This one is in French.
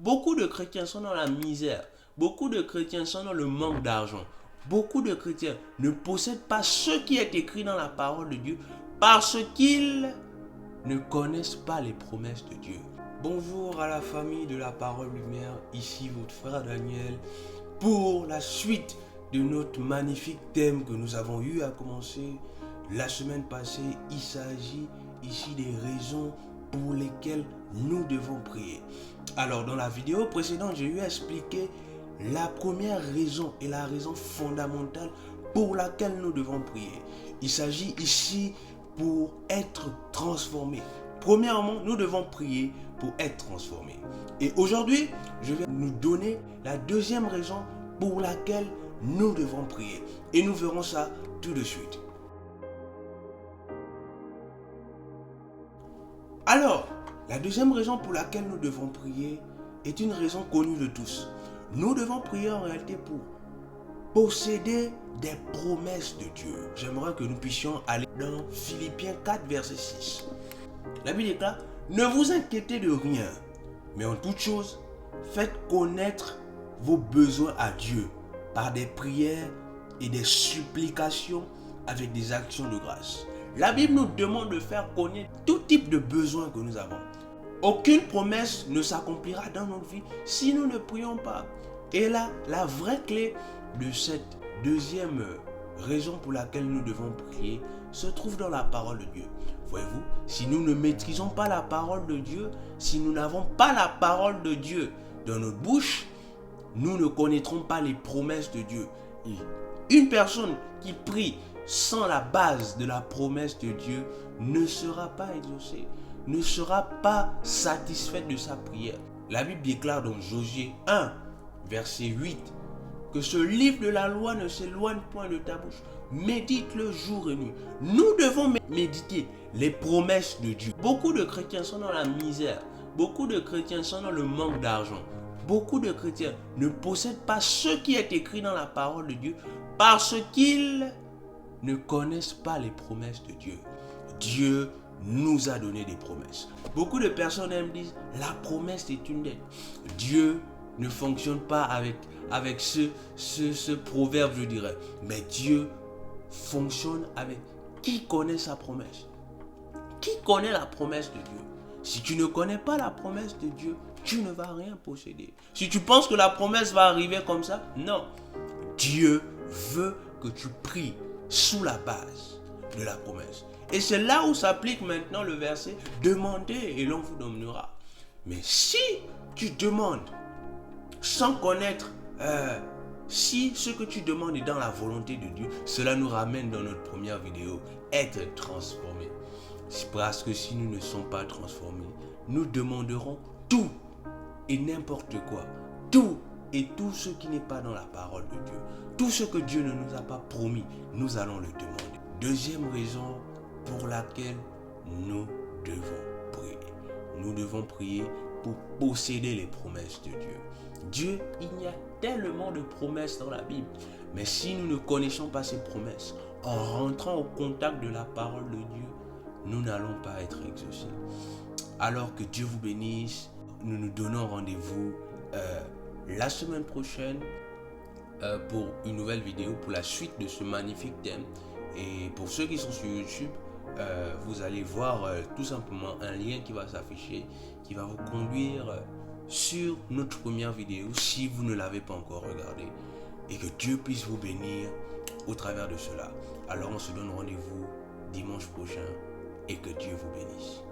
Beaucoup de chrétiens sont dans la misère. Beaucoup de chrétiens sont dans le manque d'argent. Beaucoup de chrétiens ne possèdent pas ce qui est écrit dans la parole de Dieu parce qu'ils ne connaissent pas les promesses de Dieu. Bonjour à la famille de la Parole Lumière, ici votre frère Daniel pour la suite de notre magnifique thème que nous avons eu à commencer la semaine passée. Il s'agit ici des raisons pour lesquelles nous devons prier. Alors dans la vidéo précédente, j'ai eu à expliquer la première raison et la raison fondamentale pour laquelle nous devons prier. Il s'agit ici pour être transformés. Premièrement, nous devons prier pour être transformés. Et aujourd'hui, je vais nous donner la deuxième raison pour laquelle nous devons prier. Et nous verrons ça tout de suite. Alors, la deuxième raison pour laquelle nous devons prier est une raison connue de tous. Nous devons prier en réalité pour posséder des promesses de Dieu. J'aimerais que nous puissions aller dans Philippiens 4, verset 6. La Bible déclare, ne vous inquiétez de rien, mais en toute chose, faites connaître vos besoins à Dieu par des prières et des supplications avec des actions de grâce. La Bible nous demande de faire connaître tout type de besoins que nous avons. Aucune promesse ne s'accomplira dans notre vie si nous ne prions pas. Et là, la vraie clé de cette deuxième raison pour laquelle nous devons prier se trouve dans la parole de Dieu. Voyez-vous, si nous ne maîtrisons pas la parole de Dieu, si nous n'avons pas la parole de Dieu dans notre bouche, nous ne connaîtrons pas les promesses de Dieu. Et une personne qui prie sans la base de la promesse de Dieu ne sera pas exaucée, ne sera pas satisfaite de sa prière. La Bible déclare dans Josué 1, verset 8, que ce livre de la loi ne s'éloigne point de ta bouche. Médite-le jour et nuit. Nous devons méditer les promesses de Dieu. Beaucoup de chrétiens sont dans la misère. Beaucoup de chrétiens sont dans le manque d'argent. Beaucoup de chrétiens ne possèdent pas ce qui est écrit dans la parole de Dieu parce qu'ils ne connaissent pas les promesses de Dieu. Dieu nous a donné des promesses. Beaucoup de personnes disent la promesse est une dette. Dieu ne fonctionne pas avec ce proverbe, je dirais. Mais Dieu fonctionne avec qui connaît sa promesse. Qui connaît la promesse de Dieu? Si tu ne connais pas la promesse de Dieu, tu ne vas rien posséder. Si tu penses que la promesse va arriver comme ça, non. Dieu veut que tu pries sous la base de la promesse. Et c'est là où s'applique maintenant le verset « Demandez et l'on vous donnera ». Mais si tu demandes sans connaître si ce que tu demandes est dans la volonté de Dieu, cela nous ramène dans notre première vidéo, être transformé. Parce que si nous ne sommes pas transformés, nous demanderons tout et n'importe quoi. Tout et tout ce qui n'est pas dans la parole de Dieu. Tout ce que Dieu ne nous a pas promis, nous allons le demander. Deuxième raison pour laquelle nous devons prier. Nous devons prier pour posséder les promesses de Dieu. Dieu, il y a tellement de promesses dans la Bible. Mais si nous ne connaissons pas ces promesses, en rentrant au contact de la parole de Dieu, nous n'allons pas être exaucés. Alors que Dieu vous bénisse, nous nous donnons rendez-vous la semaine prochaine pour une nouvelle vidéo, pour la suite de ce magnifique thème. Et pour ceux qui sont sur YouTube, vous allez voir tout simplement un lien qui va s'afficher, qui va vous conduire sur notre première vidéo si vous ne l'avez pas encore regardée. Et que Dieu puisse vous bénir au travers de cela. Alors on se donne rendez-vous dimanche prochain et que Dieu vous bénisse.